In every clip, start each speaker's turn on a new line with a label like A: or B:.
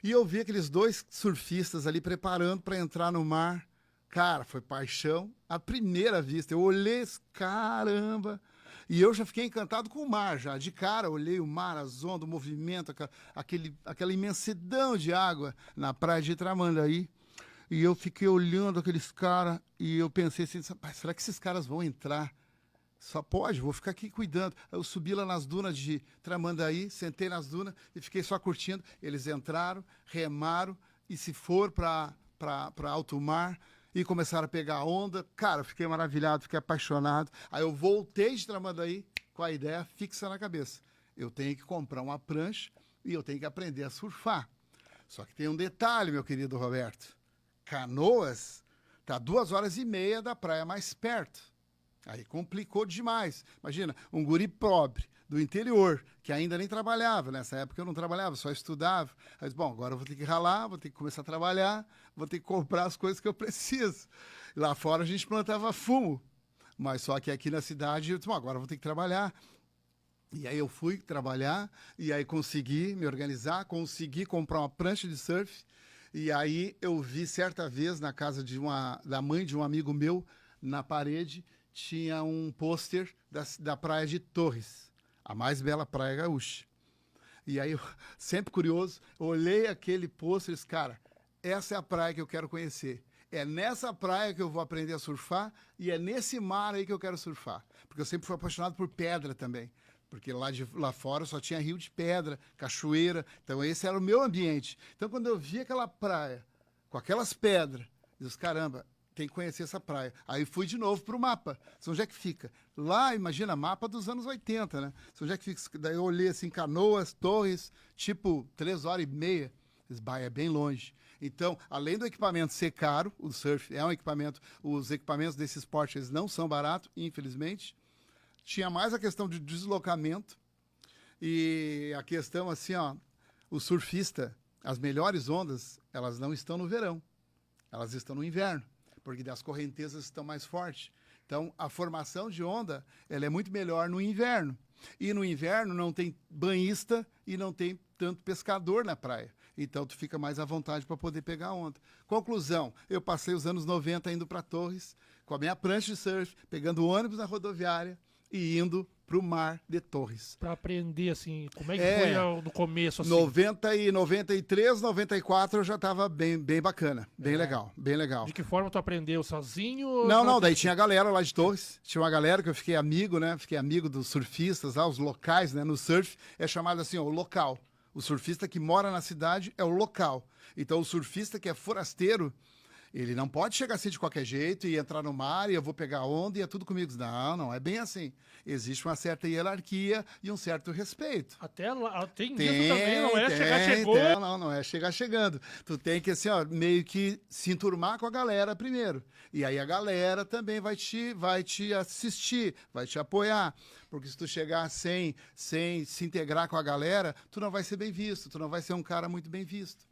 A: E eu vi aqueles dois surfistas ali preparando para entrar no mar. Cara, foi paixão à primeira vista. Eu olhei, caramba. E eu já fiquei encantado com o mar, já. De cara, olhei o mar, as ondas, o movimento, aquela imensidão de água na praia de Tramandaí. E eu fiquei olhando aqueles caras e eu pensei assim, será que esses caras vão entrar? Só pode, vou ficar aqui cuidando. Eu subi lá nas dunas de Tramandaí, sentei nas dunas e fiquei só curtindo. Eles entraram, remaram e se for para alto mar e começaram a pegar onda. Cara, eu fiquei maravilhado, fiquei apaixonado. Aí eu voltei de Tramandaí com a ideia fixa na cabeça. Eu tenho que comprar uma prancha e eu tenho que aprender a surfar. Só que tem um detalhe, meu querido Roberto. Canoas está 2h30 da praia mais perto. Aí complicou demais. Imagina, um guri pobre do interior, que ainda nem trabalhava. Nessa época eu não trabalhava, só estudava. Aí, bom, agora eu vou ter que ralar, vou ter que começar a trabalhar, vou ter que comprar as coisas que eu preciso. Lá fora a gente plantava fumo, mas só que aqui na cidade, eu disse, bom, agora eu vou ter que trabalhar. E aí eu fui trabalhar, e aí consegui me organizar, consegui comprar uma prancha de surf. E aí eu vi certa vez na casa da mãe de um amigo meu, na parede, tinha um pôster da praia de Torres, a mais bela praia gaúcha. E aí, eu, sempre curioso, olhei aquele pôster e disse, cara, essa é a praia que eu quero conhecer. É nessa praia que eu vou aprender a surfar e é nesse mar aí que eu quero surfar. Porque eu sempre fui apaixonado por pedra também. Porque lá fora só tinha rio de pedra, cachoeira. Então esse era o meu ambiente. Então quando eu vi aquela praia com aquelas pedras, eu disse, caramba, tem que conhecer essa praia. Aí fui de novo para o mapa. Onde é que fica? Lá, imagina, mapa dos anos 80, né? Onde é que fica? Daí eu olhei assim, Canoas, Torres, tipo 3h30. É bem longe. Então, além do equipamento ser caro, o surf é um equipamento, os equipamentos desse esporte eles não são baratos, infelizmente. Tinha mais a questão de deslocamento e a questão assim, ó, o surfista, as melhores ondas, elas não estão no verão, elas estão no inverno, porque as correntezas estão mais fortes. Então, a formação de onda, ela é muito melhor no inverno. E no inverno não tem banhista e não tem tanto pescador na praia. Então, tu fica mais à vontade para poder pegar onda. Conclusão, eu passei os anos 90 indo para Torres, com a minha prancha de surf, pegando ônibus na rodoviária e indo para o mar de Torres.
B: Para aprender, assim, como é que foi no começo? Assim?
A: 93, 94 eu já estava bem bacana, bem legal, bem legal.
B: De que forma tu aprendeu? Sozinho?
A: Não, daí tinha a galera lá de Torres, tinha uma galera que eu fiquei amigo, né? Fiquei amigo dos surfistas lá, os locais, né? No surf é chamado assim, ó, o local. O surfista que mora na cidade é o local. Então o surfista que é forasteiro, ele não pode chegar assim de qualquer jeito e entrar no mar e eu vou pegar onda e é tudo comigo. Não é bem assim. Existe uma certa hierarquia e um certo respeito.
B: Até lá, tem isso também, não é chegar chegou.
A: Não é chegar chegando. Tu tem que, assim, ó, meio que se enturmar com a galera primeiro. E aí a galera também vai te assistir, vai te apoiar. Porque se tu chegar sem se integrar com a galera, tu não vai ser bem visto, tu não vai ser um cara muito bem visto.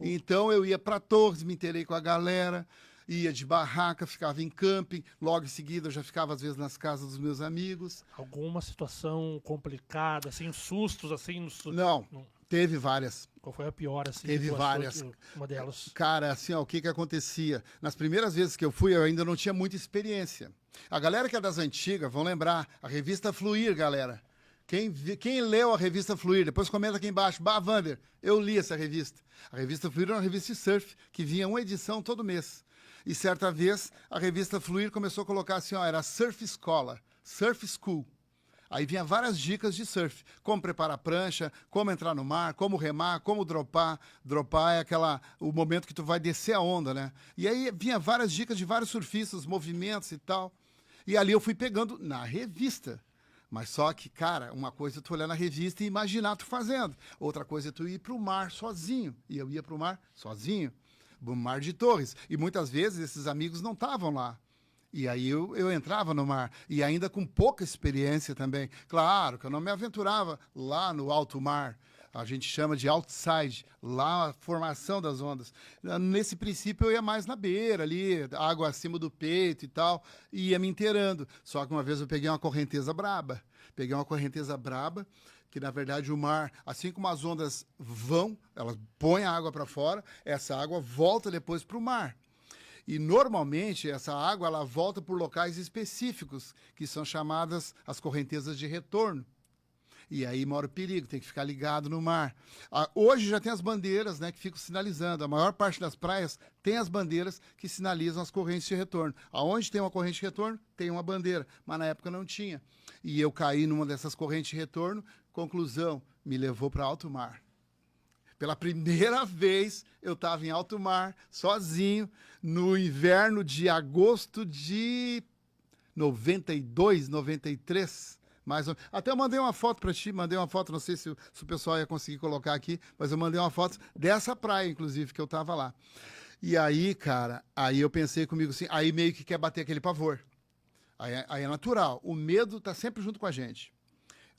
A: Então eu ia para Torres, me inteirei com a galera, ia de barraca, ficava em camping, logo em seguida eu já ficava às vezes nas casas dos meus amigos.
B: Alguma situação complicada, assim, sustos, assim?
A: Não, teve várias.
B: Qual foi a pior, assim?
A: Teve várias.
B: Uma delas.
A: Cara, assim, ó, o que acontecia? Nas primeiras vezes que eu fui, eu ainda não tinha muita experiência. A galera que é das antigas, vão lembrar, a revista Fluir, galera. Quem leu a revista Fluir, depois comenta aqui embaixo, Vander, eu li essa revista. A revista Fluir era uma revista de surf, que vinha uma edição todo mês. E certa vez, a revista Fluir começou a colocar assim, ó, era Surf Escola, Surf School. Aí vinha várias dicas de surf, como preparar a prancha, como entrar no mar, como remar, como dropar. Dropar é o momento que tu vai descer a onda, né? E aí vinha várias dicas de vários surfistas, movimentos e tal. E ali eu fui pegando na revista. Mas só que, cara, uma coisa é tu olhar na revista e imaginar tu fazendo. Outra coisa é tu ir pro mar sozinho. E eu ia pro mar sozinho, pro mar de Torres. E muitas vezes esses amigos não estavam lá. E aí eu entrava no mar, e ainda com pouca experiência também. Claro que eu não me aventurava lá no alto mar, a gente chama de outside, lá a formação das ondas. Nesse princípio eu ia mais na beira ali, água acima do peito e tal, e ia me inteirando. Só que uma vez eu peguei uma correnteza braba, que na verdade o mar, assim como as ondas vão, elas põem a água para fora, essa água volta depois para o mar. E normalmente essa água ela volta por locais específicos, que são chamadas as correntezas de retorno. E aí mora o perigo, tem que ficar ligado no mar. Hoje já tem as bandeiras, né, que ficam sinalizando. A maior parte das praias tem as bandeiras que sinalizam as correntes de retorno. Aonde tem uma corrente de retorno, tem uma bandeira. Mas na época não tinha. E eu caí numa dessas correntes de retorno. Conclusão, me levou para alto mar. Pela primeira vez eu estava em alto mar, sozinho, no inverno de agosto de 92, 93. Até eu mandei uma foto para ti, não sei se o pessoal ia conseguir colocar aqui, mas eu mandei uma foto dessa praia, inclusive, que eu tava lá. E aí, cara, aí eu pensei comigo assim, aí meio que quer bater aquele pavor. Aí é natural, o medo tá sempre junto com a gente.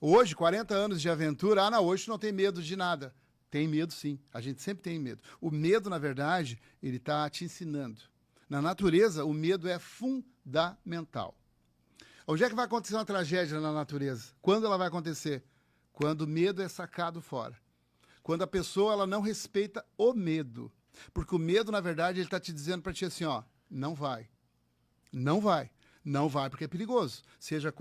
A: Hoje, 40 anos de aventura, não, hoje não tem medo de nada. Tem medo sim, a gente sempre tem medo. O medo, na verdade, ele tá te ensinando. Na natureza, o medo é fundamental. Onde é que vai acontecer uma tragédia na natureza? Quando ela vai acontecer? Quando o medo é sacado fora. Quando a pessoa ela não respeita o medo. Porque o medo, na verdade, ele está te dizendo para ti assim, ó, não vai. Não vai. Não vai porque é perigoso. Seja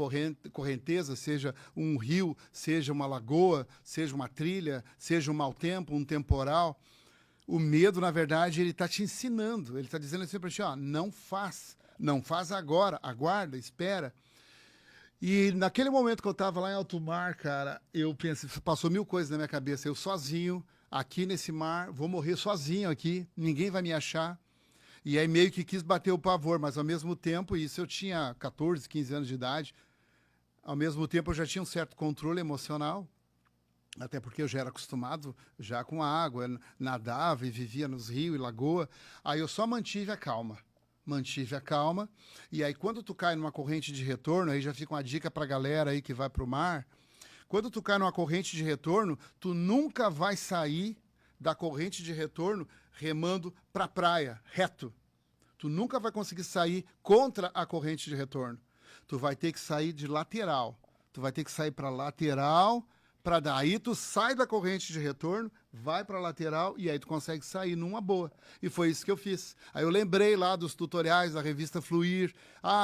A: correnteza, seja um rio, seja uma lagoa, seja uma trilha, seja um mau tempo, um temporal. O medo, na verdade, ele está te ensinando. Ele está dizendo assim para ti, ó, não faz. Não faz agora. Aguarda, espera. E naquele momento que eu estava lá em alto mar, cara, eu pensei, passou mil coisas na minha cabeça. Eu sozinho, aqui nesse mar, vou morrer sozinho aqui, ninguém vai me achar. E aí meio que quis bater o pavor, mas ao mesmo tempo, isso eu tinha 14, 15 anos de idade, ao mesmo tempo eu já tinha um certo controle emocional, até porque eu já era acostumado já com a água, nadava e vivia nos rios e lagoa. Aí eu só mantive a calma. E aí quando tu cai numa corrente de retorno, aí já fica uma dica pra galera aí que vai pro mar, quando tu cai numa corrente de retorno, tu nunca vai sair da corrente de retorno remando pra praia, reto. Tu nunca vai conseguir sair contra a corrente de retorno. Tu vai ter que sair de lateral. Tu vai ter que sair pra lateral, para daí tu sai da corrente de retorno, vai para a lateral e aí tu consegue sair numa boa. E foi isso que eu fiz. Aí eu lembrei lá dos tutoriais da revista Fluir.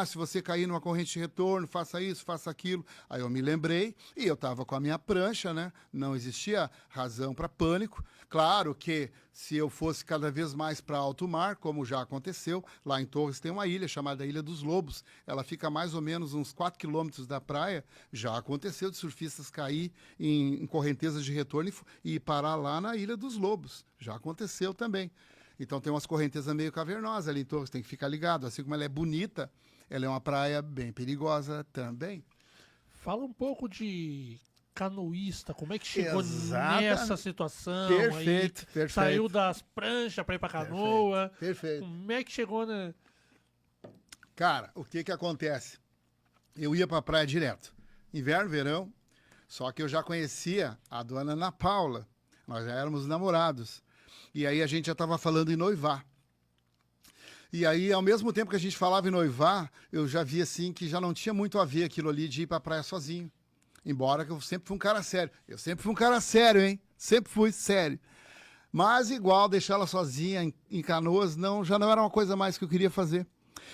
A: Se você cair numa corrente de retorno, faça isso, faça aquilo. Aí eu me lembrei e eu estava com a minha prancha, né? Não existia razão para pânico. Claro que se eu fosse cada vez mais para alto mar, como já aconteceu, lá em Torres tem uma ilha chamada Ilha dos Lobos. Ela fica mais ou menos uns 4 quilômetros da praia. Já aconteceu de surfistas cair em correntezas de retorno e parar lá na Ilha dos Lobos. Já aconteceu também. Então tem umas correntezas meio cavernosas ali em Torres, tem que ficar ligado. Assim como ela é bonita, ela é uma praia bem perigosa também.
B: Fala um pouco de canoísta, como é que chegou
A: Exata.
B: Nessa situação?
A: Perfeito, perfeito.
B: Saiu das pranchas para ir para canoa.
A: Perfeito.
B: Como é que chegou, né?
A: Cara, o que acontece? Eu ia para a praia direto. Inverno, verão, só que eu já conhecia a dona Ana Paula. Nós já éramos namorados. E aí a gente já estava falando em noivar. E aí, ao mesmo tempo que a gente falava em noivar, eu já via assim que já não tinha muito a ver aquilo ali de ir para a praia sozinho. Embora que eu sempre fui um cara sério. Eu sempre fui um cara sério, hein? Sempre fui sério. Mas igual, deixar ela sozinha em Canoas já não era uma coisa mais que eu queria fazer.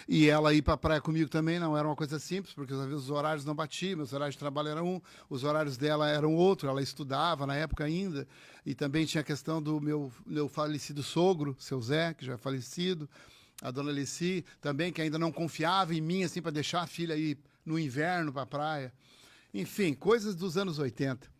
A: E ela ir para a praia comigo também não era uma coisa simples, porque às vezes os horários não batiam, meus horários de trabalho eram um, os horários dela eram outro, ela estudava na época ainda, e também tinha a questão do meu falecido sogro, seu Zé, que já é falecido, a dona Alici também, que ainda não confiava em mim assim para deixar a filha ir no inverno para a praia. Enfim, coisas dos anos 80.